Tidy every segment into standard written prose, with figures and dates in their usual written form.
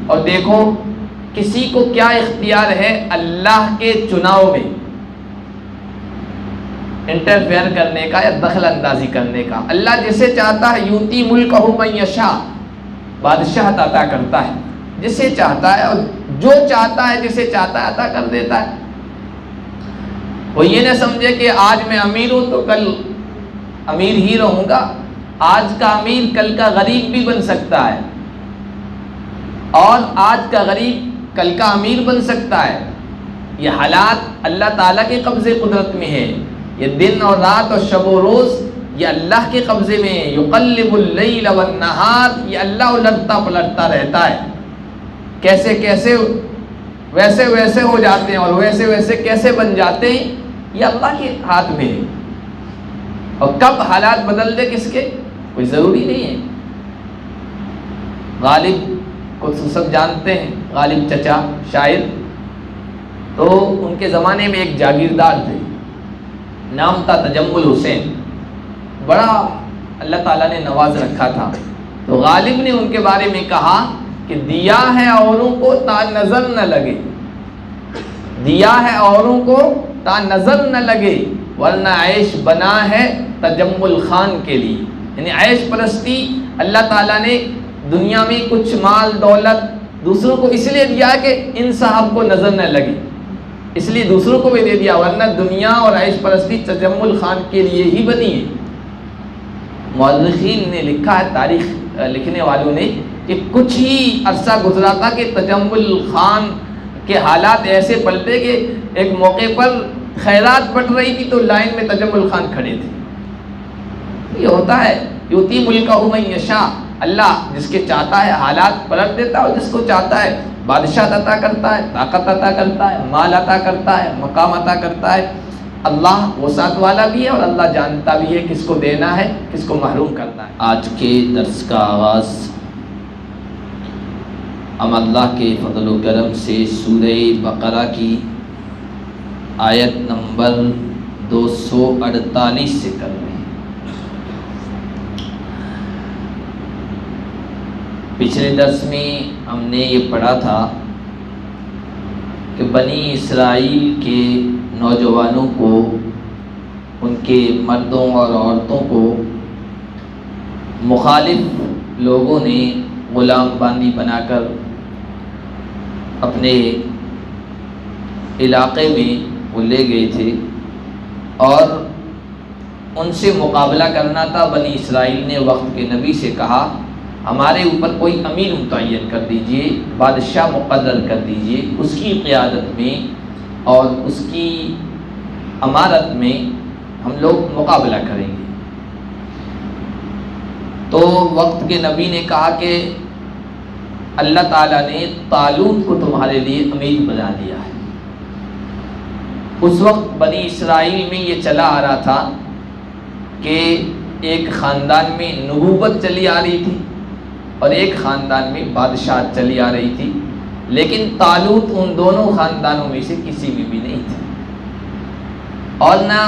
اور دیکھو کسی کو کیا اختیار ہے اللہ کے چناؤ میں انٹرفیئر کرنے کا یا دخل اندازی کرنے کا۔ اللہ جسے چاہتا ہے یوتی ملکہ من یشاء، بادشاہت عطا کرتا ہے جسے چاہتا ہے، اور جو چاہتا ہے جسے چاہتا ہے عطا کر دیتا ہے۔ وہ یہ نہ سمجھے کہ آج میں امیر ہوں تو کل امیر ہی رہوں گا، آج کا امیر کل کا غریب بھی بن سکتا ہے، اور آج کا غریب کل کا امیر بن سکتا ہے۔ یہ حالات اللہ تعالیٰ کے قبضے قدرت میں ہے، یہ دن اور رات اور شب و روز یہ اللہ کے قبضے میں ہے۔ یقلب اللیل والنہار، یہ اللہ الٹتا پلٹتا رہتا ہے، کیسے کیسے ویسے ویسے ہو جاتے ہیں اور ویسے ویسے کیسے بن جاتے ہیں، یہ اللہ کے ہاتھ میں ہے۔ اور کب حالات بدل دے کس کے کوئی ضروری نہیں ہے۔ غالب کو سب جانتے ہیں، غالب چچا شاعر، تو ان کے زمانے میں ایک جاگیردار تھے، نام تھا تجمل حسین، بڑا اللہ تعالیٰ نے نواز رکھا تھا۔ تو غالب نے ان کے بارے میں کہا کہ دیا ہے اوروں کو تا نظر نہ لگے، دیا ہے اوروں کو تا نظر نہ لگے، ورنہ عیش بنا ہے تجمل خان کے لیے۔ یعنی عیش پرستی اللہ تعالیٰ نے دنیا میں کچھ مال دولت دوسروں کو اس لیے دیا کہ ان صاحب کو نظر نہ لگے، اس لیے دوسروں کو بھی دے دیا، ورنہ دنیا اور عیش پرستی تجمل خان کے لیے ہی بنی ہے۔ مورخین نے لکھا ہے، تاریخ لکھنے والوں نے، کہ کچھ ہی عرصہ گزرا تھا کہ تجمل خان کے حالات ایسے پلٹے کہ ایک موقع پر خیرات بٹ رہی تھی تو لائن میں تجمل خان کھڑے تھے۔ یہ ہوتا ہے، یؤتی ملکہ من یشاء، اللہ جس کے چاہتا ہے حالات پلٹ دیتا ہے، اور جس کو چاہتا ہے بادشاہ عطا کرتا ہے، طاقت عطا کرتا ہے، مال عطا کرتا ہے، مقام عطا کرتا ہے۔ اللہ وسعت والا بھی ہے اور اللہ جانتا بھی ہے کس کو دینا ہے کس کو محروم کرنا ہے۔ آج کے درس کا آغاز ہم اللہ کے فضل و کرم سے سورہ بقرہ کی آیت نمبر 248 سے کر رہے ہیں۔ پچھلے درس میں ہم نے یہ پڑھا تھا کہ بنی اسرائیل کے نوجوانوں کو، ان کے مردوں اور عورتوں کو مخالف لوگوں نے غلام باندی بنا کر اپنے علاقے میں وہ لے گئے تھے، اور ان سے مقابلہ کرنا تھا۔ بنی اسرائیل نے وقت کے نبی سے کہا ہمارے اوپر کوئی امیر متعین کر دیجئے، بادشاہ مقرر کر دیجئے، اس کی قیادت میں اور اس کی امارت میں ہم لوگ مقابلہ کریں گے۔ تو وقت کے نبی نے کہا کہ اللہ تعالیٰ نے طالوت کو تمہارے لیے امیر بنا دیا ہے۔ اس وقت بنی اسرائیل میں یہ چلا آ رہا تھا کہ ایک خاندان میں نبوت چلی آ رہی تھی اور ایک خاندان میں بادشاہت چلی آ رہی تھی، لیکن طالوت ان دونوں خاندانوں میں سے کسی میں بھی نہیں تھا، اور نہ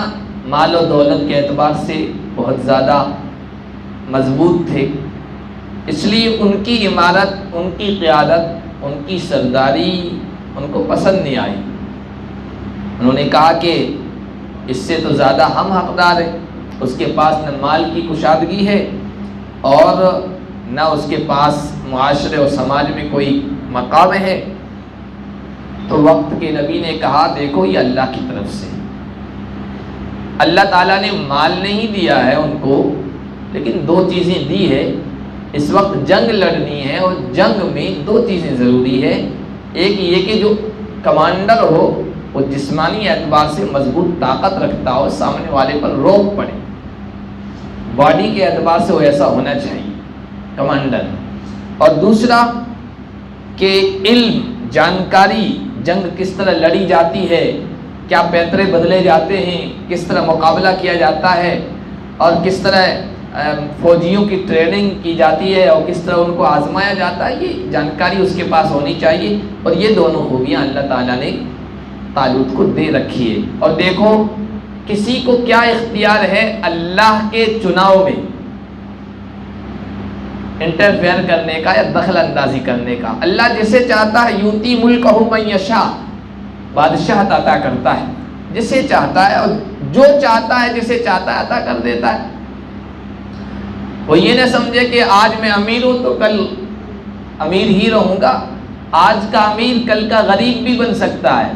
مال و دولت کے اعتبار سے بہت زیادہ مضبوط تھے۔ اس لیے ان کی عمارت، ان کی قیادت، ان کی سرداری ان کو پسند نہیں آئی۔ انہوں نے کہا کہ اس سے تو زیادہ ہم حقدار ہیں، اس کے پاس نہ مال کی کشادگی ہے اور نہ اس کے پاس معاشرے اور سماج میں کوئی مقام ہے۔ تو وقت کے نبی نے کہا دیکھو یہ اللہ کی طرف سے، اللہ تعالیٰ نے مال نہیں دیا ہے ان کو، لیکن دو چیزیں دی ہے۔ اس وقت جنگ لڑنی ہے اور جنگ میں دو چیزیں ضروری ہے، ایک یہ کہ جو کمانڈر ہو وہ جسمانی اعتبار سے مضبوط طاقت رکھتا ہو، سامنے والے پر روک پڑے، باڈی کے اعتبار سے وہ ایسا ہونا چاہیے کمانڈر۔ اور دوسرا کہ علم، جانکاری، جنگ کس طرح لڑی جاتی ہے، کیا پیترے بدلے جاتے ہیں، کس طرح مقابلہ کیا جاتا ہے، اور کس طرح فوجیوں کی ٹریننگ کی جاتی ہے اور کس طرح ان کو آزمایا جاتا ہے، یہ جانکاری اس کے پاس ہونی چاہیے۔ اور یہ دونوں خوبیاں اللہ تعالیٰ نے طالوت کو دے رکھی ہے۔ اور دیکھو کسی کو کیا اختیار ہے اللہ کے چناؤ میں، انٹرفیئر کرنے کا یا دخل اندازی کرنے کا۔ اللہ جسے چاہتا ہے یوتی ملکہ من یشاء، بادشاہت عطا کرتا ہے جسے چاہتا ہے، اور جو چاہتا ہے جسے چاہتا ہے عطا کر دیتا ہے۔ وہ یہ نہ سمجھے کہ آج میں امیر ہوں تو کل امیر ہی رہوں گا۔ آج کا امیر کل کا غریب بھی بن سکتا ہے،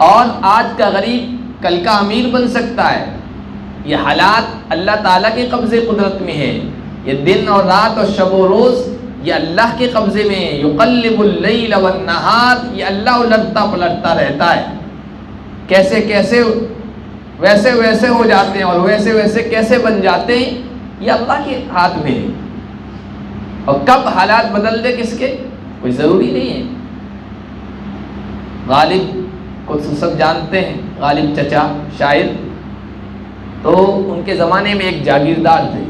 اور آج کا غریب کل کا امیر بن سکتا ہے۔ یہ حالات اللہ تعالیٰ کے قبضے قدرت میں ہے، یہ دن اور رات اور شب و روز یہ اللہ کے قبضے میں ہے۔ یقلب اللیل والنہار، یہ اللہ الٹتا پلٹتا رہتا ہے، کیسے کیسے ویسے ویسے ہو جاتے ہیں اور ویسے ویسے کیسے بن جاتے ہیں، یہ اللہ کے ہاتھ میں ہے۔ اور کب حالات بدل دے کس کے کوئی ضروری نہیں ہے۔ غالب کو سب جانتے ہیں، غالب چچا شاعر، تو ان کے زمانے میں ایک جاگیردار تھے،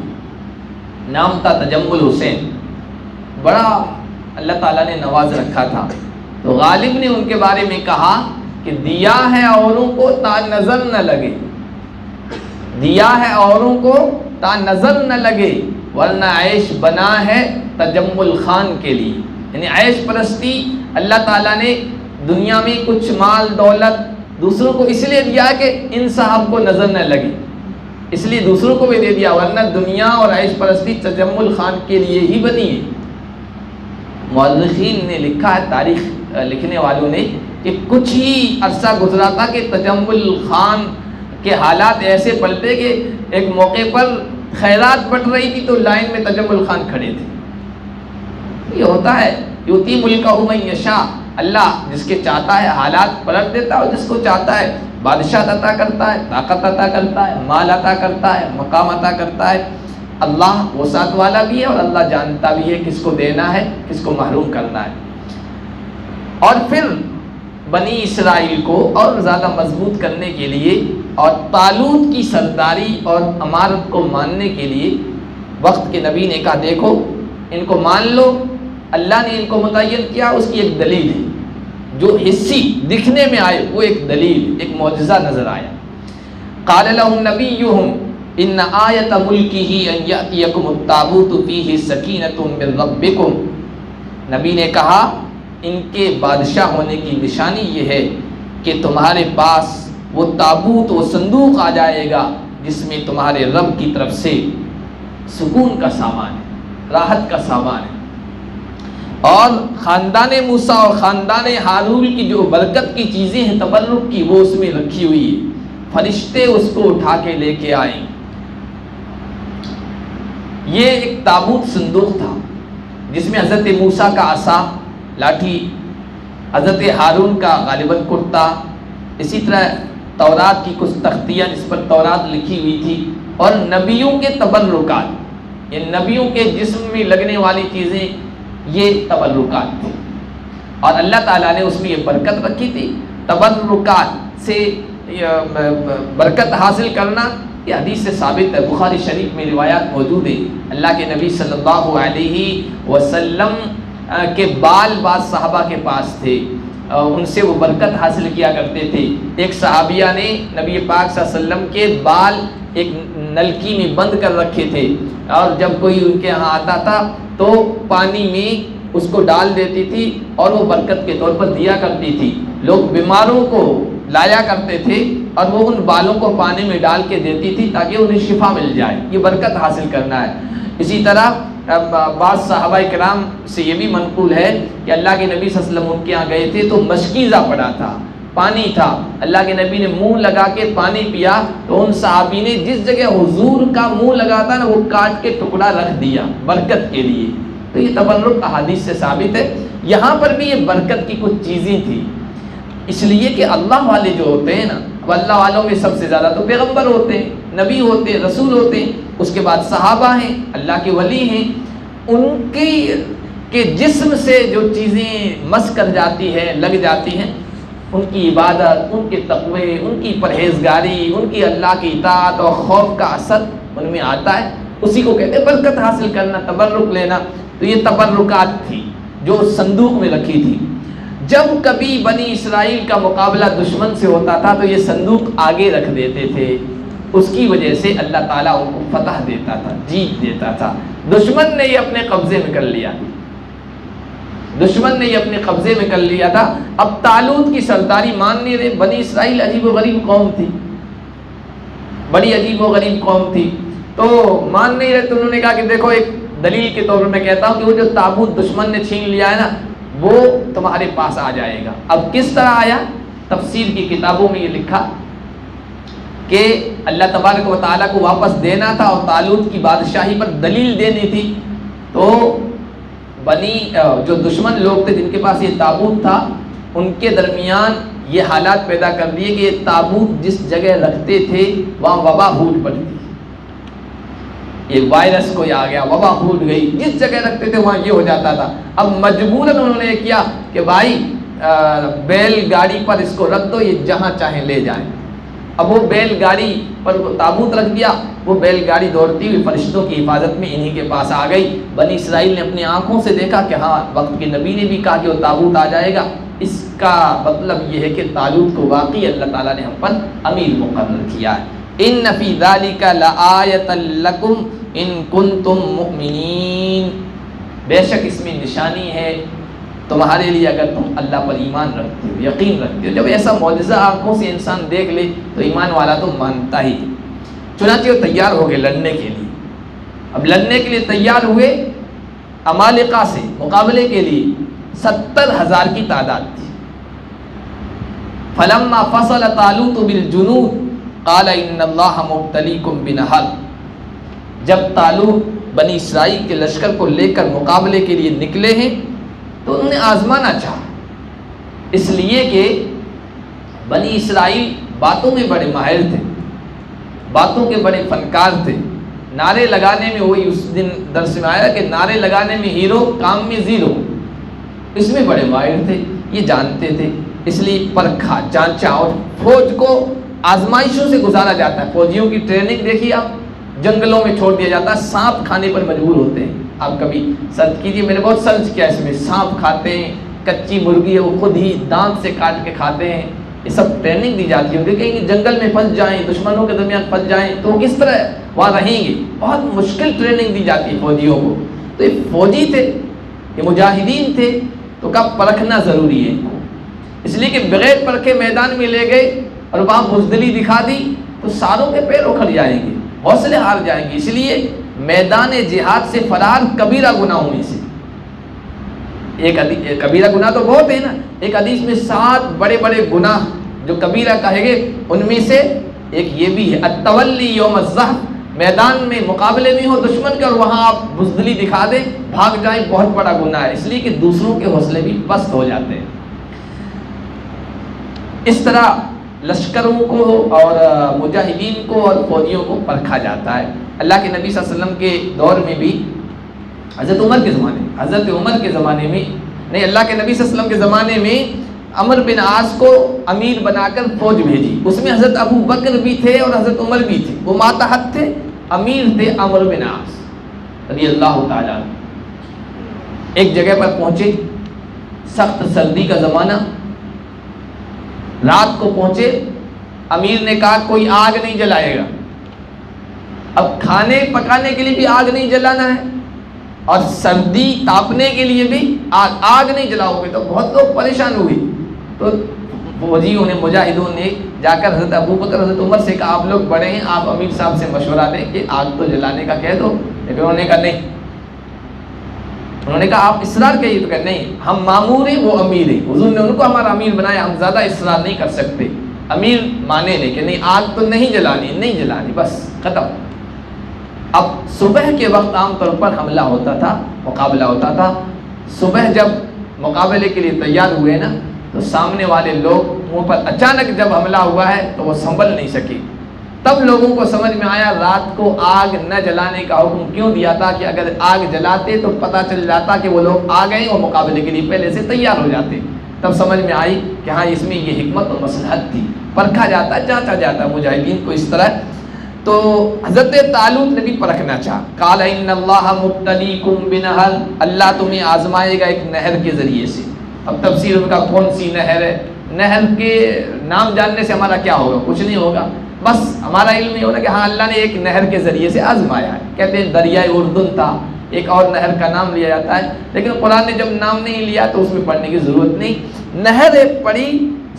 نام تھا تجمل حسین، بڑا اللہ تعالیٰ نے نواز رکھا تھا۔ تو غالب نے ان کے بارے میں کہا کہ دیا ہے اوروں کو تا نظر نہ لگے، دیا ہے اوروں کو تا نظر نہ لگے، ورنہ عیش بنا ہے تجمل خان کے لیے۔ یعنی عیش پرستی اللہ تعالیٰ نے دنیا میں کچھ مال دولت دوسروں کو اس لیے دیا کہ ان صاحب کو نظر نہ لگے، اس لیے دوسروں کو بھی دے دیا، ورنہ دنیا اور عیش پرستی تجمل خان کے لیے ہی بنی ہے۔ مورخین نے لکھا ہے، تاریخ لکھنے والوں نے، کہ کچھ ہی عرصہ گزرا تھا کہ تجمل خان کے حالات ایسے پلٹے کہ ایک موقع پر خیرات بٹ رہی تھی تو لائن میں تجمل خان کھڑے تھے۔ یہ ہوتا ہے، یوتی ملکہ من یشاء، اللہ جس کے چاہتا ہے حالات پلٹ دیتا ہے، اور جس کو چاہتا ہے بادشاہ عطا کرتا ہے، طاقت عطا کرتا ہے، مال عطا کرتا ہے، مقام عطا کرتا ہے۔ اللہ وسعت والا بھی ہے، اور اللہ جانتا بھی ہے کس کو دینا ہے، کس کو محروم کرنا ہے۔ اور پھر بنی اسرائیل کو اور زیادہ مضبوط کرنے کے لیے اور طالوت کی سرداری اور امارت کو ماننے کے لیے وقت کے نبی نے کہا دیکھو ان کو مان لو، اللہ نے ان کو متعین کیا، اس کی ایک دلیل ہے، جو حصی دکھنے میں آئے وہ ایک دلیل، ایک معجزہ نظر آیا۔ قال لهم نبیہم ان آیت ملکہ ان یأتیکم التابوت فیہ سکینۃ من ربکم، نبی نے کہا ان کے بادشاہ ہونے کی نشانی یہ ہے کہ تمہارے پاس وہ تابوت، وہ صندوق آ جائے گا جس میں تمہارے رب کی طرف سے سکون کا سامان ہے، راحت کا سامان ہے۔ اور خاندان موسیٰ اور خاندان ہارون کی جو برکت کی چیزیں ہیں تبرک کی، وہ اس میں رکھی ہوئی ہے، فرشتے اس کو اٹھا کے لے کے آئیں۔ یہ ایک تابوت صندوق تھا جس میں حضرت موسیٰ کا عصا، لاٹھی، حضرت ہارون کا غالباً کرتا، اسی طرح تورات کی کچھ تختیاں جس پر تورات لکھی ہوئی تھی، اور نبیوں کے تبرکات، یہ نبیوں کے جسم میں لگنے والی چیزیں یہ تبرکات تھی، اور اللہ تعالیٰ نے اس میں یہ برکت رکھی تھی۔ تبرکات سے برکت حاصل کرنا یہ حدیث سے ثابت ہے، بخاری شریف میں روایات موجود ہیں۔ اللہ کے نبی صلی اللہ علیہ وسلم کے بال بعض صحابہ کے پاس تھے، ان سے وہ برکت حاصل کیا کرتے تھے۔ ایک صحابیہ نے نبی پاک صلی اللہ علیہ وسلم کے بال ایک نلکی میں بند کر رکھے تھے، اور جب کوئی ان کے ہاں آتا تھا تو پانی میں اس کو ڈال دیتی تھی اور وہ برکت کے طور پر دیا کرتی تھی۔ لوگ بیماروں کو لایا کرتے تھے اور وہ ان بالوں کو پانی میں ڈال کے دیتی تھی تاکہ انہیں شفا مل جائے، یہ برکت حاصل کرنا ہے۔ اسی طرح بعض صحابہ کرام سے یہ بھی منقول ہے کہ اللہ کے نبی صلی اللہ علیہ وسلم ان کے یہاں گئے تھے تو مشکیزہ پڑا تھا، پانی تھا، اللہ کے نبی نے منہ لگا کے پانی پیا تو ان صحابی نے جس جگہ حضور کا منہ لگا تھا نا وہ کاٹ کے ٹکڑا رکھ دیا برکت کے لیے۔ تو یہ تبرک احادیث سے ثابت ہے۔ یہاں پر بھی یہ برکت کی کچھ چیزیں تھیں، اس لیے کہ اللہ والے جو ہوتے ہیں نا، اب اللہ والوں میں سب سے زیادہ تو پیغمبر ہوتے ہیں، نبی ہوتے ہیں، رسول ہوتے ہیں، اس کے بعد صحابہ ہیں، اللہ کے ولی ہیں، ان کے جسم سے جو چیزیں مس کر جاتی ہے، لگ جاتی ہیں، ان کی عبادت، ان کے تقوی، ان کی پرہیزگاری، ان کی اللہ کی اطاعت اور خوف کا اثر ان میں آتا ہے، اسی کو کہتے ہیں برکت حاصل کرنا، تبرک لینا۔ تو یہ تبرکات تھی جو صندوق میں رکھی تھی۔ جب کبھی بنی اسرائیل کا مقابلہ دشمن سے ہوتا تھا تو یہ صندوق آگے رکھ دیتے تھے اس کی وجہ سے اللہ تعالیٰ ان کو فتح دیتا تھا، جیت دیتا تھا۔ دشمن نے یہ اپنے قبضے میں کر لیا، دشمن نے یہ اپنے قبضے میں کر لیا تھا۔ اب طالوت کی سرداری مان نہیں رہے۔ بنی اسرائیل عجیب و غریب قوم تھی، بڑی عجیب و غریب قوم تھی، تو مان نہیں رہے۔ تو انہوں نے کہا کہ دیکھو، ایک دلیل کے طور پر میں کہتا ہوں کہ وہ جو تابوت دشمن نے چھین لیا ہے نا، وہ تمہارے پاس آ جائے گا۔ اب کس طرح آیا؟ تفسیر کی کتابوں میں یہ لکھا کہ اللہ تبارک و تعالیٰ کو واپس دینا تھا اور طالوت کی بادشاہی پر دلیل دینی تھی، تو جو دشمن لوگ تھے جن کے پاس یہ تابوت تھا، ان کے درمیان یہ حالات پیدا کر دیے کہ یہ تابوت جس جگہ رکھتے تھے وہاں وبا پھوٹ پڑتی، یہ وائرس کوئی آ گیا، وبا پھوٹ گئی، جس جگہ رکھتے تھے وہاں یہ ہو جاتا تھا۔ اب مجبوراً انہوں نے کیا کہ بھائی بیل گاڑی پر اس کو رکھ دو، یہ جہاں چاہیں لے جائیں۔ اب وہ بیل گاڑی پر تابوت رکھ دیا، وہ بیل گاڑی دوڑتی ہوئی فرشتوں کی حفاظت میں انہی کے پاس آ گئی۔ بنی اسرائیل نے اپنی آنکھوں سے دیکھا کہ ہاں، وقت کے نبی نے بھی کہا کہ وہ تابوت آ جائے گا۔ اس کا مطلب یہ ہے کہ طالوت کو واقعی اللہ تعالیٰ نے ہم پر امیر مقرر کیا ہے۔ ان فی ذالک لآیۃ لکم ان کنتم مؤمنین، بے شک اس میں نشانی ہے تمہارے لیے اگر تم اللہ پر ایمان رکھتے ہو، یقین رکھتے ہو۔ جب ایسا معجزہ آنکھوں سے انسان دیکھ لے تو ایمان والا تو مانتا ہی۔ چنانچہ وہ تیار ہو گئے لڑنے کے لیے۔ اب لڑنے کے لیے تیار ہوئے، عمالقہ سے مقابلے کے لیے 70,000 کی تعداد تھی۔ فلما فصل طالوت بالجنود قال ان اللہ مبتلیکم بنہر، جب طالوت بنی اسرائیل کے لشکر کو لے کر مقابلے کے لیے نکلے ہیں تو انہوں نے آزمانا چاہا، اس لیے کہ بنی اسرائیل باتوں میں بڑے ماہر تھے، باتوں کے بڑے فنکار تھے۔ نعرے لگانے میں، وہی اس دن درس میں آیا کہ نعرے لگانے میں ہیرو، کام میں زیرو، اس میں بڑے ماہر تھے، یہ جانتے تھے، اس لیے پرکھا جانچا۔ اور فوج کو آزمائشوں سے گزارا جاتا ہے۔ فوجیوں کی ٹریننگ دیکھیے آپ، جنگلوں میں چھوڑ دیا جاتا ہے، سانپ کھانے پر مجبور ہوتے ہیں۔ آپ کبھی سرچ کیجیے، میں نے بہت سرچ کیا اس میں، سانپ کھاتے ہیں، کچی مرغی ہے وہ خود ہی دانت سے کاٹ کے کھاتے ہیں، یہ سب ٹریننگ دی جاتی ہے کہ کہیں جنگل میں پھنس جائیں، دشمنوں کے درمیان پھنس جائیں تو کس طرح وہاں رہیں گے، بہت مشکل ٹریننگ دی جاتی ہے فوجیوں کو۔ تو یہ فوجی تھے، یہ مجاہدین تھے، تو کب پرکھنا ضروری ہے، اس لیے کہ بغیر پرکھے میدان میں لے گئے اور وہاں بزدلی دکھا دی تو ساروں کے پیر اکھڑ جائیں گے، حوصلے ہار جائیں گے۔ اس لیے میدان جہاد سے فرار کبیرہ گناہوں میں سے ایک کبیرہ گناہ تو بہت ہے نا، ایک حدیث میں 7 بڑے بڑے گناہ جو کبیرہ کہے گے ان میں سے ایک یہ بھی ہے، التولی یوم الزحف، میدان میں مقابلے میں ہو دشمن کے اور وہاں آپ بزدلی دکھا دیں، بھاگ جائیں، بہت بڑا گناہ ہے، اس لیے کہ دوسروں کے حوصلے بھی پست ہو جاتے ہیں۔ اس طرح لشکروں کو اور مجاہدین کو اور فوجیوں کو پرکھا جاتا ہے۔ اللہ کے نبی صلی اللہ علیہ وسلم کے دور میں بھی، حضرت عمر کے زمانے میں نہیں، اللہ کے نبی صلی اللہ علیہ وسلم کے زمانے میں عمر بن عاص کو امیر بنا کر فوج بھیجی، اس میں حضرت ابو بکر بھی تھے اور حضرت عمر بھی تھے، وہ ماتحت تھے، امیر تھے عمر بن عاص رضی اللہ تعالیٰ۔ ایک جگہ پر پہنچے، سخت سردی کا زمانہ، رات کو پہنچے، امیر نے کہا کوئی آگ نہیں جلائے گا۔ اب کھانے پکانے کے لیے بھی آگ نہیں جلانا ہے اور سردی تاپنے کے لیے بھی آگ نہیں جلاؤ گے تو بہت لوگ پریشان ہوئے۔ تو فوجیوں نے، مجاہدوں نے جا کر حضرت ابو بکر حضرت عمر سے کہا آپ لوگ بڑے ہیں، آپ امیر صاحب سے مشورہ دیں کہ آگ تو جلانے کا کہہ دو، لیکن انہوں نے کہا نہیں، انہوں نے کہا آپ اصرار کہیے تو کہ نہیں، ہم مامور ہیں، وہ امیر ہیں، حضور نے ان کو ہمارا امیر بنایا، ہم زیادہ اصرار نہیں کر سکتے۔ امیر مانے نہیں کہ نہیں آگ تو نہیں جلانی، بس ختم۔ اب صبح کے وقت عام طور پر حملہ ہوتا تھا، مقابلہ ہوتا تھا۔ صبح جب مقابلے کے لیے تیار ہوئے نا تو سامنے والے لوگ منہ پر اچانک جب حملہ ہوا ہے تو وہ سنبھل نہیں سکے۔ تب لوگوں کو سمجھ میں آیا رات کو آگ نہ جلانے کا حکم کیوں دیا تھا، کہ اگر آگ جلاتے تو پتہ چل جاتا کہ وہ لوگ آ گئے اور مقابلے کے لیے پہلے سے تیار ہو جاتے۔ تب سمجھ میں آئی کہ ہاں اس میں یہ حکمت اور مصلحت تھی، پرکھا جاتا، جانچا جاتا مجاہدین کو اس طرح۔ تو حضرت طالوت نے بھی پرکھنا چاہا، قال ان اللہ مبتلیکم بنہر، اللہ تمہیں آزمائے گا ایک نہر کے ذریعے سے۔ اب تفسیر ان کا کون سی نہر ہے، نہر کے نام جاننے سے ہمارا کیا ہوگا، کچھ نہیں ہوگا، بس ہمارا علم یہ ہونا کہ ہاں اللہ نے ایک نہر کے ذریعے سے آزمایا ہے. کہتے ہیں دریائے اردن تھا، ایک اور نہر کا نام لیا جاتا ہے، لیکن قرآن نے جب نام نہیں لیا تو اس میں پڑھنے کی ضرورت نہیں. نہر ایک پڑی،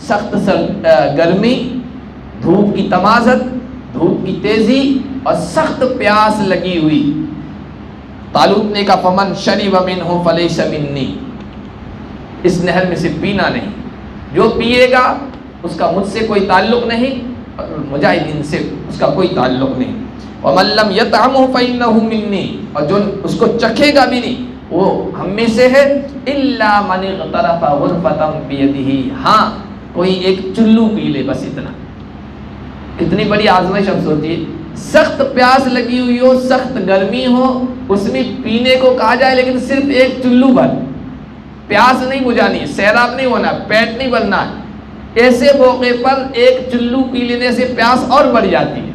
سخت گرمی، دھوپ کی تمازت، دھوپ کی تیزی اور سخت پیاس لگی ہوئی. طالوت نے کہا فمن شرب منہ فلیس منی، اس نہر میں سے پینا نہیں، جو پیے گا اس کا مجھ سے کوئی تعلق نہیں اور مجاہدین سے اس کا کوئی تعلق نہیں. ومن لم یطعمہ فإنہ منی، اور جو اس کو چکھے گا بھی نہیں وہ ہم میں سے ہے. الا من اغترف غرفۃ بیدہ، ہاں کوئی ایک چلو پی لے، بس اتنا. کتنی بڑی آزمائش اب سوچیے، سخت پیاس لگی ہوئی ہو، سخت گرمی ہو، اس میں پینے کو کہا جائے لیکن صرف ایک چلو بھر. پیاس نہیں بجھانی، سیراب نہیں ہونا، پیٹ نہیں بھرنا. ایسے موقع پر ایک چلو پی لینے سے پیاس اور بڑھ جاتی ہے.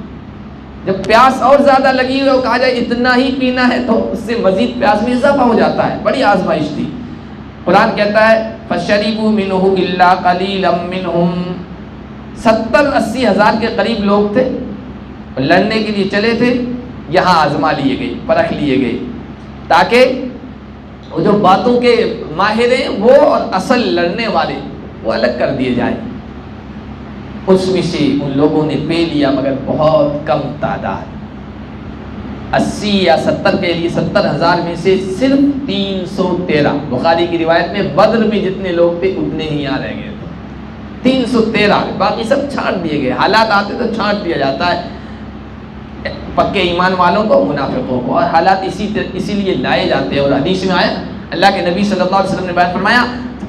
جب پیاس اور زیادہ لگی ہوئی ہو، کہا جائے اتنا ہی پینا ہے تو اس سے مزید پیاس میں اضافہ ہو جاتا ہے. بڑی آزمائش تھی. قرآن کہتا ہے فَشَرِبُوا مِنْهُ إِلَّا قَلِيلًا مِّنْهُمْ، 70-80 ہزار کے قریب لوگ تھے، لڑنے کے لیے چلے تھے. یہاں آزما لیے گئے، پرکھ لیے گئے، تاکہ وہ جو باتوں کے ماہر ہیں وہ اور اصل لڑنے والے وہ الگ کر دیے جائیں. اس میں سے ان لوگوں نے پی لیا مگر بہت کم تعداد. 80 یا 70 کے لیے 70,000 میں سے صرف 313. بخاری کی روایت میں بدر میں جتنے لوگ تھے اتنے ہی یہاں رہ گئے تھے. 313، باقی سب چھانٹ دیے گئے. حالات آتے تو چھانٹ دیا جاتا ہے پکے ایمان والوں کو، منافقوں کو، اور حالات اسی لیے لائے جاتے ہیں. اور حدیث میں آیا، اللہ کے نبی صلی اللہ علیہ وسلم نے بیان فرمایا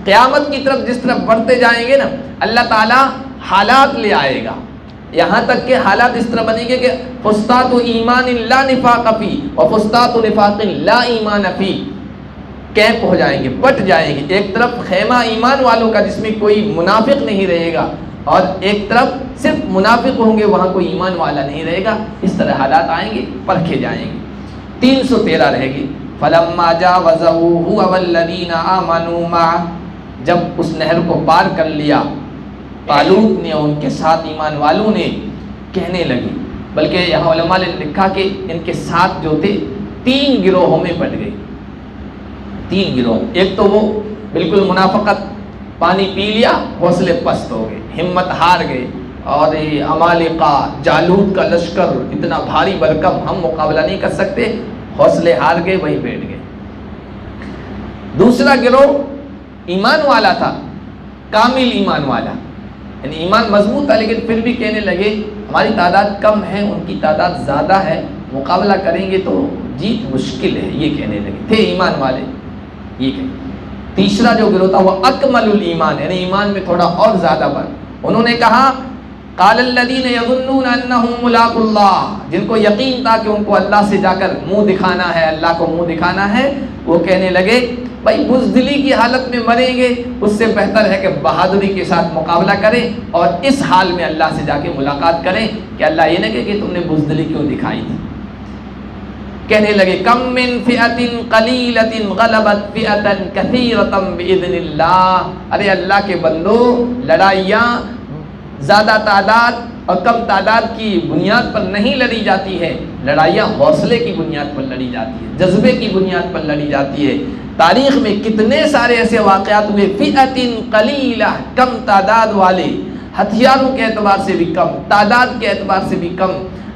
قیامت کی طرف جس طرف بڑھتے جائیں گے نا، اللہ تعالیٰ حالات لے آئے گا، یہاں تک کہ حالات اس طرح بنیں گے کہ فسطاط ایمان لا نفاق فی و فسطاط نفاق لا ایمان فی. کیمپ ہو جائیں گے، بٹ جائیں گے. ایک طرف خیمہ ایمان والوں کا جس میں کوئی منافق نہیں رہے گا، اور ایک طرف صرف منافق ہوں گے، وہاں کوئی ایمان والا نہیں رہے گا. اس طرح حالات آئیں گے، پرکھے جائیں گے. 313 رہے گی. فلما جاوزہ هو والذین آمنوا معه، جب اس نہر کو پار کر لیا طالوت نے ان کے ساتھ ایمان والوں نے، کہنے لگی، بلکہ یہاں علماء نے لکھا کہ ان کے ساتھ جو تھے 3 گروہوں میں بٹ گئے. 3 گروہ. ایک تو وہ بالکل منافقت، پانی پی لیا، حوصلے پست ہو گئے، ہمت ہار گئے، اور عمالقہ جالوت کا لشکر اتنا بھاری بھرکم، ہم مقابلہ نہیں کر سکتے، حوصلے ہار گئے، وہیں بیٹھ گئے. دوسرا گروہ ایمان والا تھا، کامل ایمان والا، یعنی ایمان مضبوط تھا، لیکن پھر بھی کہنے لگے ہماری تعداد کم ہے، ان کی تعداد زیادہ ہے، مقابلہ کریں گے تو جیت مشکل ہے، یہ کہنے لگے. تھے ایمان والے یہ کہ. تیسرا جو گروہ تھا وہ اکمل الایمان، یعنی ایمان میں تھوڑا اور زیادہ بڑھ. انہوں نے کہا قال الذین یظنون انہم ملاقو اللہ، جن کو یقین تھا کہ ان کو اللہ سے جا کر منہ دکھانا ہے، اللہ کو منہ دکھانا ہے، وہ کہنے لگے بھائی بزدلی کی حالت میں مریں گے، اس سے بہتر ہے کہ بہادری کے ساتھ مقابلہ کریں اور اس حال میں اللہ سے جا کے ملاقات کریں کہ اللہ یہ نہ کہے کہ تم نے بزدلی کیوں دکھائی تھی. کہنے لگے کم من فئۃ قلیلۃ غلبت فئۃ کثیرۃ باذن اللہ. ارے اللہ کے بندو، لڑائیاں زیادہ تعداد اور کم تعداد کی بنیاد پر نہیں لڑی جاتی ہے، لڑائیاں حوصلے کی بنیاد پر لڑی جاتی ہے، جذبے کی بنیاد پر لڑی جاتی ہے. تاریخ میں کتنے سارے ایسے واقعات ہوئے، فئۃ قلیلہ، کم تعداد والے، ہتھیاروں کے اعتبار سے بھی کم، تعداد کے اعتبار سے بھی کم،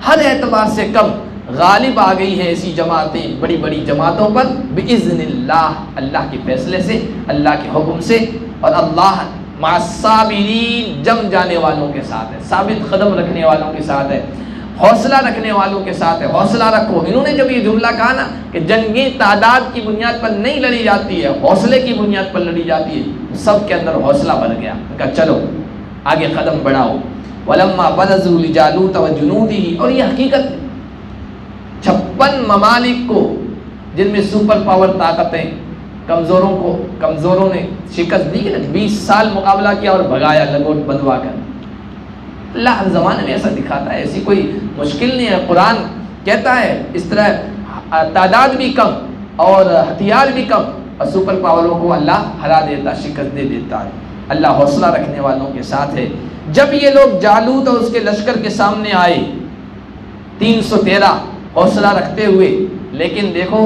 ہر اعتبار سے کم، غالب آ گئی ہیں ایسی جماعتیں بڑی بڑی جماعتوں پر باذن اللہ، اللہ کے فیصلے سے، اللہ کے حکم سے. اور اللہ مع الصابرین، جم جانے والوں کے ساتھ ہے، ثابت قدم رکھنے والوں کے ساتھ ہے، حوصلہ رکھنے والوں کے ساتھ ہے. حوصلہ رکھو. انہوں نے جب یہ جملہ کہا نا کہ جنگیں تعداد کی بنیاد پر نہیں لڑی جاتی ہے، حوصلے کی بنیاد پر لڑی جاتی ہے، سب کے اندر حوصلہ بڑھ گیا. کہا چلو آگے قدم بڑھاؤ. ولما برزوا لجالوت وجنودہ، اور یہ حقیقت 56 ممالک کو جن میں سپر پاور طاقتیں، کمزوروں نے شکست دی کہ 20 سال مقابلہ کیا اور بھگایا لگوٹ بندوا کر. اللہ ہر زمانے میں ایسا دکھاتا ہے، ایسی کوئی مشکل نہیں ہے. قرآن کہتا ہے اس طرح تعداد بھی کم اور ہتھیار بھی کم اور سپر پاوروں کو اللہ ہرا دیتا، شکست دے دیتا ہے. اللہ حوصلہ رکھنے والوں کے ساتھ ہے. جب یہ لوگ جالوت اور اس کے لشکر کے سامنے آئے 313 حوصلہ رکھتے ہوئے، لیکن دیکھو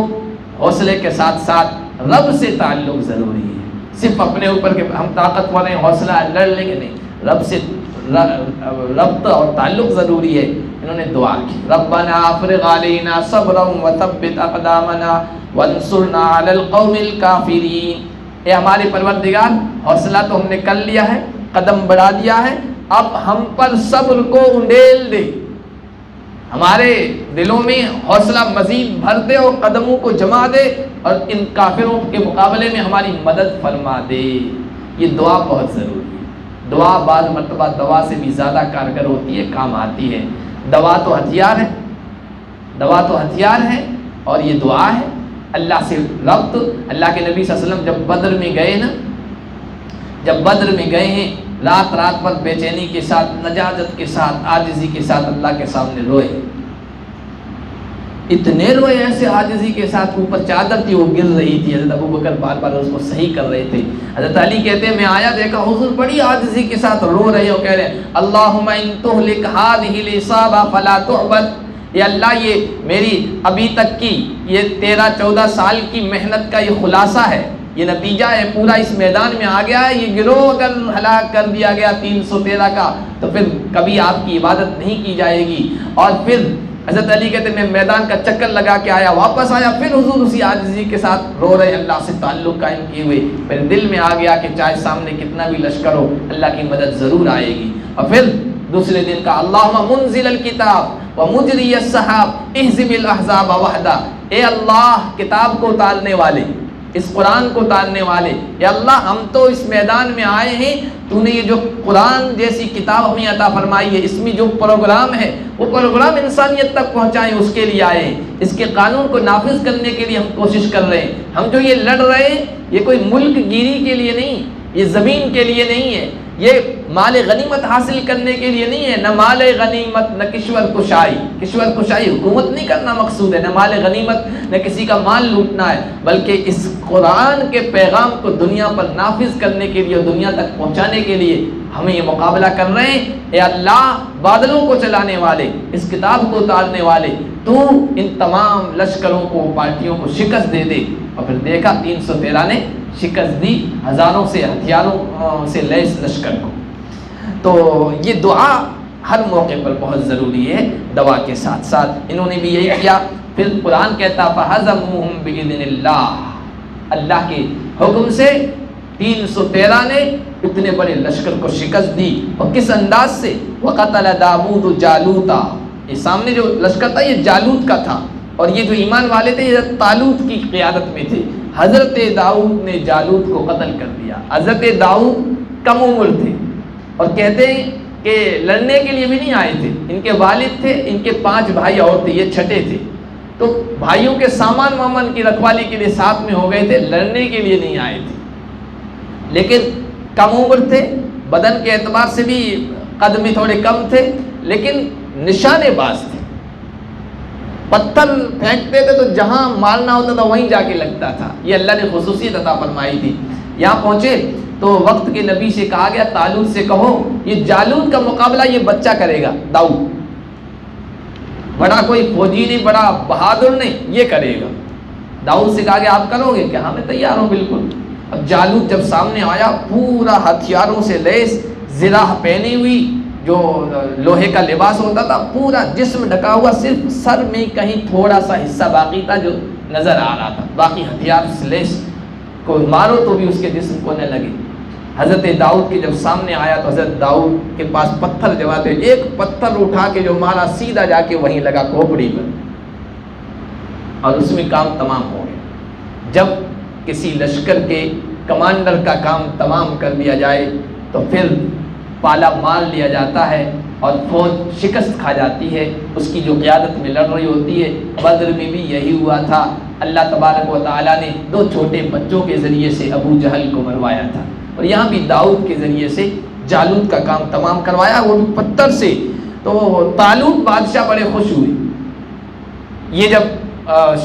حوصلے کے ساتھ ساتھ رب سے تعلق ضروری ہے۔ صرف اپنے اوپر کہ ہم طاقتور ہیں، حوصلہ لڑ لیں گے، نہیں، رب سے ربط اور تعلق ضروری ہے۔ انہوں نے دعا کی، ربنا افرغ علینا صبرا وثبت اقدامنا وانصرنا علی القوم الکافرین۔ اے ہمارے پروردگار، حوصلہ تو ہم نے کر لیا ہے، قدم بڑھا دیا ہے، اب ہم پر صبر کو انڈیل دے، ہمارے دلوں میں حوصلہ مزید بھر دے اور قدموں کو جما دے اور ان کافروں کے مقابلے میں ہماری مدد فرما دے۔ یہ دعا بہت ضروری ہے۔ دعا بعض مرتبہ دوا سے بھی زیادہ کارگر ہوتی ہے، کام آتی ہے۔ دوا تو ہتھیار ہے، دوا تو ہتھیار ہے، اور یہ دعا ہے اللہ سے ربط۔ اللہ کے نبی صلی اللہ علیہ وسلم جب بدر میں گئے نا، جب بدر میں گئے ہیں، رات رات پر بے چینی کے ساتھ، نجاجت کے ساتھ، عاجزی کے ساتھ اللہ کے سامنے روئے، اتنے روئے ایسے عاجزی کے ساتھ، اوپر چادر تھی وہ گر رہی تھی، حضرت ابوبکر بار بار اس کو صحیح کر رہے تھے۔ حضرت علی کہتے ہیں میں آیا دیکھا حضور بڑی عاجزی کے ساتھ رو رہے ہو، کہہ رہے ہیں اللہم ان تہلک ہذہ العصابہ فلا تعبد، یا اللہ یہ میری ابھی تک کی یہ 13-14 سال کی محنت کا یہ خلاصہ ہے، یہ نتیجہ ہے، پورا اس میدان میں آ گیا ہے، یہ گروہ اگر ہلاک کر دیا گیا 313 کا تو پھر کبھی آپ کی عبادت نہیں کی جائے گی۔ اور پھر حضرت علی کہتے ہیں میں میدان کا چکر لگا کے آیا، واپس آیا، پھر حضور اسی عاجزی کے ساتھ رو رہے، اللہ سے تعلق قائم کیے ہوئے۔ پھر دل میں آ گیا کہ چاہے سامنے کتنا بھی لشکر ہو، اللہ کی مدد ضرور آئے گی۔ اور پھر دوسرے دن کا اللہم منزل الکتاب ومجری السحاب اہزم الاحزاب وحدہ، اے اللہ کتاب کو اتارنے والے، اس قرآن کو اتارنے والے، یا اللہ ہم تو اس میدان میں آئے ہیں، تو نے یہ جو قرآن جیسی کتاب ہمیں عطا فرمائی ہے، اس میں جو پروگرام ہے وہ پروگرام انسانیت تک پہنچائیں، اس کے لیے آئے ہیں، اس کے قانون کو نافذ کرنے کے لیے ہم کوشش کر رہے ہیں۔ ہم جو یہ لڑ رہے ہیں یہ کوئی ملک گیری کے لیے نہیں، یہ زمین کے لیے نہیں ہے، یہ مال غنیمت حاصل کرنے کے لیے نہیں ہے، نہ مال غنیمت نہ کشور کشائی، کشور کشائی حکومت نہیں کرنا مقصود ہے، نہ مال غنیمت نہ کسی کا مال لوٹنا ہے، بلکہ اس قرآن کے پیغام کو دنیا پر نافذ کرنے کے لیے اور دنیا تک پہنچانے کے لیے ہمیں یہ مقابلہ کر رہے ہیں۔ اے اللہ بادلوں کو چلانے والے، اس کتاب کو اتارنے والے، تو ان تمام لشکروں کو، پارٹیوں کو شکست دے دے۔ اور پھر دیکھا 313 نے شکست دی ہزاروں سے ہتھیاروں سے لیس لشکر کو۔ تو یہ دعا ہر موقع پر بہت ضروری ہے، دعا کے ساتھ ساتھ انہوں نے بھی یہی کیا۔ پھر قرآن کہتا فَهَزَمُوهُمْ بِإِذْنِ اللَّهِ، اللہ کے حکم سے 313 نے اتنے بڑے لشکر کو شکست دی۔ اور کس انداز سے؟ وَقَتَلَ دَاوُودُ جَالُوتَ، یہ سامنے جو لشکر تھا یہ جالوت کا تھا، اور یہ جو ایمان والے تھے یہ طالوت کی قیادت میں تھے۔ حضرت داؤد نے جالوت کو قتل کر دیا۔ حضرت داؤد کم عمر تھے، اور کہتے ہیں کہ لڑنے کے لیے بھی نہیں آئے تھے، ان کے والد تھے، ان کے 5 بھائی اور تھے، یہ چھٹے تھے، تو بھائیوں کے سامان وامان کی رکھوالی کے لیے ساتھ میں ہو گئے تھے، لڑنے کے لیے نہیں آئے تھے، لیکن کم عمر تھے، بدن کے اعتبار سے بھی قد میں تھوڑے کم تھے، لیکن نشانے باز تھے، پتھر پھینکتے تھے تو جہاں مارنا ہوتا تھا وہیں جا کے لگتا تھا۔ یہ اللہ نے خصوصیت عطا فرمائی تھی۔ یہاں پہنچے تو وقت کے نبی سے کہا گیا طالوت سے کہو یہ جالوت کا مقابلہ یہ بچہ کرے گا، داؤد، بڑا کوئی فوجی نہیں، بڑا بہادر نہیں، یہ کرے گا۔ داؤد سے کہا گیا آپ کرو گے کیا؟ میں تیار ہوں بالکل۔ اب جالوت جب سامنے آیا پورا ہتھیاروں سے لیس، زرہ پہنی ہوئی، جو لوہے کا لباس ہوتا تھا، پورا جسم ڈھکا ہوا، صرف سر میں کہیں تھوڑا سا حصہ باقی تھا جو نظر آ رہا تھا، باقی ہتھیار سے لیس، کوئی مارو تو بھی اس کے جسم کو نہ لگے۔ حضرت داؤد کے جب سامنے آیا تو حضرت داؤد کے پاس پتھر جمع تھے، ایک پتھر اٹھا کے جو مارا سیدھا جا کے وہیں لگا کھوپڑی پر، اور اس میں کام تمام ہو گیا۔ جب کسی لشکر کے کمانڈر کا کام تمام کر دیا جائے تو پھر پالا مار لیا جاتا ہے اور فوج شکست کھا جاتی ہے، اس کی جو قیادت میں لڑ رہی ہوتی ہے۔ بدر میں بھی یہی ہوا تھا، اللہ تبارک و تعالیٰ نے 2 چھوٹے بچوں کے ذریعے سے ابو جہل کو مروایا تھا، اور یہاں بھی داؤد کے ذریعے سے جالوت کا کام تمام کروایا، وہ پتھر سے۔ تو طالوت بادشاہ بڑے خوش ہوئے، یہ جب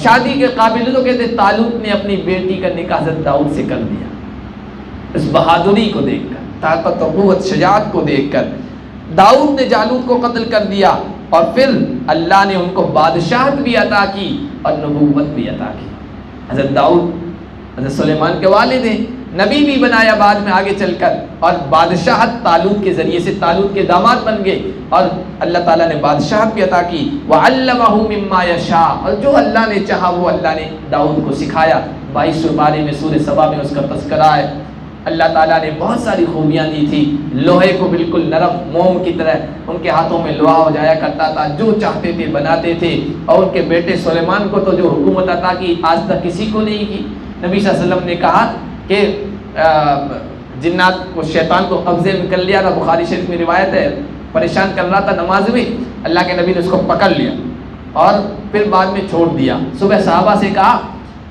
شادی کے قابل، تو کہتے طالوت نے اپنی بیٹی کا نکاح حضرت داؤد سے کر دیا، اس بہادری کو دیکھ کر۔ طاقت و قوت شجاعت کو دیکھ کر۔ داؤد نے جالوت کو قتل کر دیا اور پھر اللہ نے ان کو بادشاہت بھی عطا کی اور نبوت بھی عطا کی۔ حضرت داؤد حضرت سلیمان کے والد ہیں، نبی بھی بنایا بعد میں آگے چل کر، اور بادشاہت طالوت کے ذریعے سے طالوت کے داماد بن گئے اور اللہ تعالیٰ نے بادشاہت بھی عطا کی۔ وَعَلَّمَهُ مِمَّا يَشَاءُ، اور جو اللہ نے چاہا وہ اللہ نے داؤد کو سکھایا۔ 22 بارے میں سورہ سبا میں اس کا تذکرہ ہے۔ اللہ تعالیٰ نے بہت ساری خوبیاں دی تھی، لوہے کو بالکل نرم موم کی طرح ان کے ہاتھوں میں لوہا ہو جایا کرتا تھا، جو چاہتے تھے بناتے تھے، اور ان کے بیٹے سلیمان کو تو جو حکومت عطا کی آج تک کسی کو نہیں کی۔ نبی صلی اللہ علیہ وسلم نے کہا کہ جنات کو شیطان کو قبضے میں کر لیا تھا، بخاری شریف میں روایت ہے، پریشان کر رہا تھا نماز میں، اللہ کے نبی نے اس کو پکڑ لیا اور پھر بعد میں چھوڑ دیا۔ صبح صحابہ سے کہا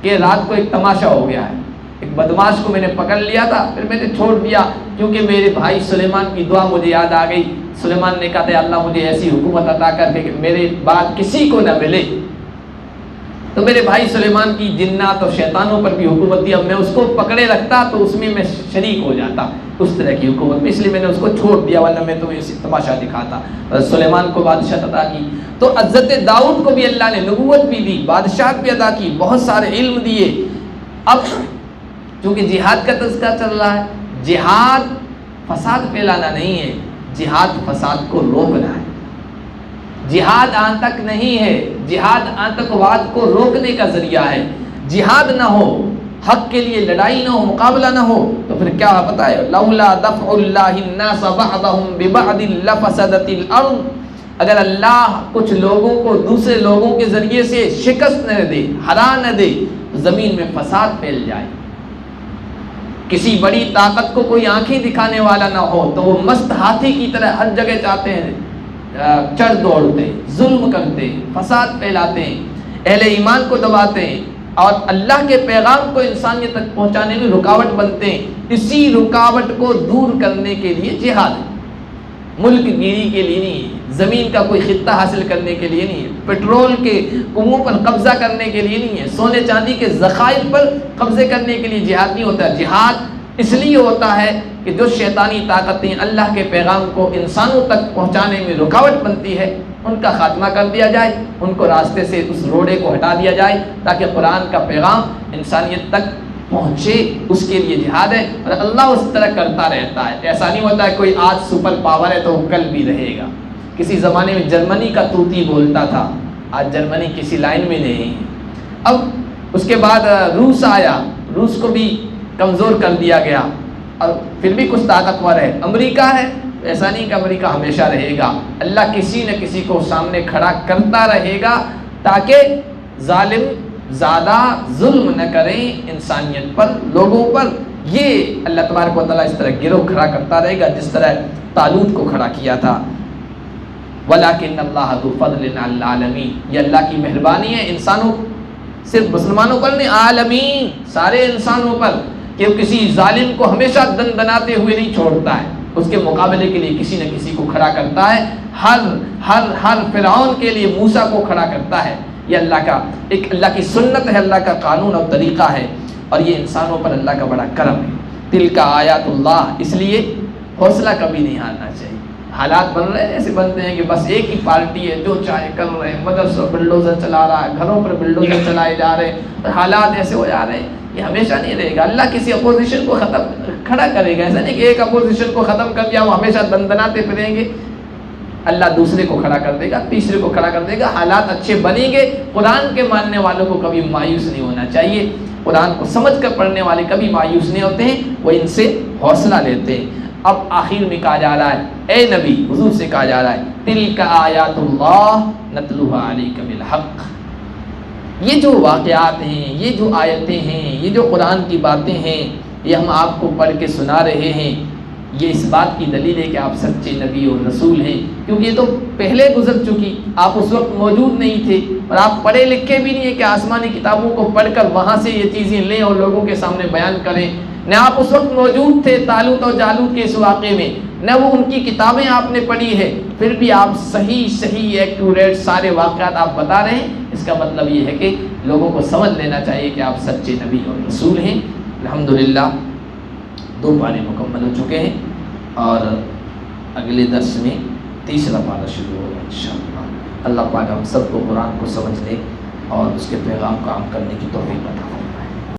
کہ رات کو ایک تماشا ہو گیا ہے، ایک بدماش کو میں نے پکڑ لیا تھا، پھر میں نے چھوڑ دیا کیونکہ میرے بھائی سلیمان کی دعا مجھے یاد آ گئی۔ سلیمان نے کہا تھا اللہ مجھے ایسی حکومت عطا کر کے کہ میرے بعد کسی کو نہ ملے، تو میرے بھائی سلیمان کی جنات اور شیطانوں پر بھی حکومت دی، اب میں اس کو پکڑے رکھتا تو اس میں شریک ہو جاتا اس طرح کی حکومت میں، اس لیے میں نے اس کو چھوڑ دیا، ورنہ میں تمہیں اسی تماشا دکھاتا۔ سلیمان کو بادشاہت عطا کی، تو حضرت داؤد کو بھی اللہ نے نبوت بھی دی، بادشاہت بھی عطا کی، بہت سارے علم دیے۔ اب چونکہ جہاد کا تذکرہ چل رہا ہے، جہاد فساد پھیلانا نہیں ہے، جہاد فساد کو روکنا ہے۔ جہاد آن تک نہیں ہے، جہاد آتنکواد کو روکنے کا ذریعہ ہے۔ جہاد نہ ہو، حق کے لیے لڑائی نہ ہو، مقابلہ نہ ہو، تو پھر کیا پتہ ہے، لولا دفع اللہ الناس بعضهم ببعض لفسدت الارض، اگر اللہ کچھ لوگوں کو دوسرے لوگوں کے ذریعے سے شکست نہ دے، ہرا نہ دے، زمین میں فساد پھیل جائے۔ کسی بڑی طاقت کو کوئی آنکھیں دکھانے والا نہ ہو تو وہ مست ہاتھی کی طرح ہر جگہ جاتے ہیں، چڑھ دوڑتے، ظلم کرتے، فساد پھیلاتے ہیں، اہل ایمان کو دباتے ہیں اور اللہ کے پیغام کو انسانیت تک پہنچانے میں رکاوٹ بنتے ہیں۔ اسی رکاوٹ کو دور کرنے کے لیے جہاد ہے، ملک گیری کے لیے نہیں ہے، زمین کا کوئی خطہ حاصل کرنے کے لیے نہیں ہے، پیٹرول کے کنووں پر قبضہ کرنے کے لیے نہیں ہے، سونے چاندی کے ذخائر پر قبضے کرنے کے لیے جہاد نہیں ہوتا۔ جہاد اس لیے ہوتا ہے کہ جو شیطانی طاقتیں اللہ کے پیغام کو انسانوں تک پہنچانے میں رکاوٹ بنتی ہے ان کا خاتمہ کر دیا جائے، ان کو راستے سے اس روڑے کو ہٹا دیا جائے تاکہ قرآن کا پیغام انسانیت تک پہنچے، اس کے لیے جہاد ہے۔ اور اللہ اس طرح کرتا رہتا ہے، ایسا نہیں ہوتا ہے کوئی آج سپر پاور ہے تو وہ کل بھی رہے گا۔ کسی زمانے میں جرمنی کا طوطی بولتا تھا، آج جرمنی کسی لائن میں نہیں ہے۔ اب اس کے بعد روس آیا، روس کو بھی کمزور کر دیا گیا اور پھر بھی کچھ طاقتور ہے۔ امریکہ ہے، ایسا نہیں کہ امریکہ ہمیشہ رہے گا، اللہ کسی نہ کسی کو سامنے کھڑا کرتا رہے گا تاکہ ظالم زیادہ ظلم نہ کریں انسانیت پر، لوگوں پر۔ یہ اللہ تبارک و تعالیٰ اس طرح گروہ کھڑا کرتا رہے گا جس طرح طالوت کو کھڑا کیا تھا۔ وَلَكِنَّ اللَّهَ ذُو فَضْلٍ عَلَى الْعَالَمِينَ، یہ اللہ کی مہربانی ہے انسانوں، صرف مسلمانوں پر نہیں، عالمین سارے انسانوں پر، کہ وہ کسی ظالم کو ہمیشہ دن دناتے ہوئے نہیں چھوڑتا ہے، اس کے مقابلے کے لیے کسی نہ کسی کو کھڑا کرتا ہے۔ ہر فرعون کے لیے موسیٰ کو کھڑا کرتا ہے۔ یہ اللہ کا ایک اللہ کی سنت ہے، اللہ کا قانون اور طریقہ ہے، اور یہ انسانوں پر اللہ کا بڑا کرم ہے۔ تلک آیات اللہ، اس لیے حوصلہ کبھی نہیں ہارنا چاہیے۔ حالات بن رہے ہیں ایسے بنتے ہیں کہ بس ایک ہی پارٹی ہے جو چاہے کر رہے ہیں، مدرسوں بلڈوزر چلا رہا ہے، گھروں پر بلڈوزر چلائے جا رہے ہیں، اور حالات ایسے ہو جا رہے ہیں۔ یہ ہمیشہ نہیں رہے گا، اللہ کسی اپوزیشن کو کھڑا کرے گا، ایسا نہیں کہ ایک اپوزیشن کو ختم کر دیا وہ ہمیشہ دندناتے پھریں گے، اللہ دوسرے کو کھڑا کر دے گا، تیسرے کو کھڑا کر دے گا، حالات اچھے بنیں گے۔ قرآن کے ماننے والوں کو کبھی مایوس نہیں ہونا چاہیے، قرآن کو سمجھ کر پڑھنے والے کبھی مایوس نہیں ہوتے ہیں، وہ ان سے حوصلہ لیتے ہیں۔ اب آخر میں کہا جا رہا ہے، اے نبی حضور سے کہا جا رہا ہے، تلک آیات اللہ نتلوها علیک بالحق، یہ جو واقعات ہیں، یہ جو آیتیں ہیں، یہ جو قرآن کی باتیں ہیں، یہ ہم آپ کو پڑھ کے سنا رہے ہیں، یہ اس بات کی دلیل ہے کہ آپ سچے نبی اور رسول ہیں، کیونکہ یہ تو پہلے گزر چکی، آپ اس وقت موجود نہیں تھے اور آپ پڑھے لکھے بھی نہیں ہیں کہ آسمانی کتابوں کو پڑھ کر وہاں سے یہ چیزیں لیں اور لوگوں کے سامنے بیان کریں، نہ آپ اس وقت موجود تھے طالوت اور جالوت کے اس واقعے میں، نہ وہ ان کی کتابیں آپ نے پڑھی ہے، پھر بھی آپ صحیح ایکوریٹ سارے واقعات آپ بتا رہے ہیں۔ اس کا مطلب یہ ہے کہ لوگوں کو سمجھ لینا چاہیے کہ آپ سچے نبی اور رسول ہیں۔ الحمدللہ 2 پارے مکمل ہو چکے ہیں۔ اور اگلے درس میں تیسرا پارہ شروع ہوگا انشاءاللہ۔ اللہ پاک ہم سب کو قرآن کو سمجھنے اور اس کے پیغام کو عام کرنے کی توفیق عطا فرمائے۔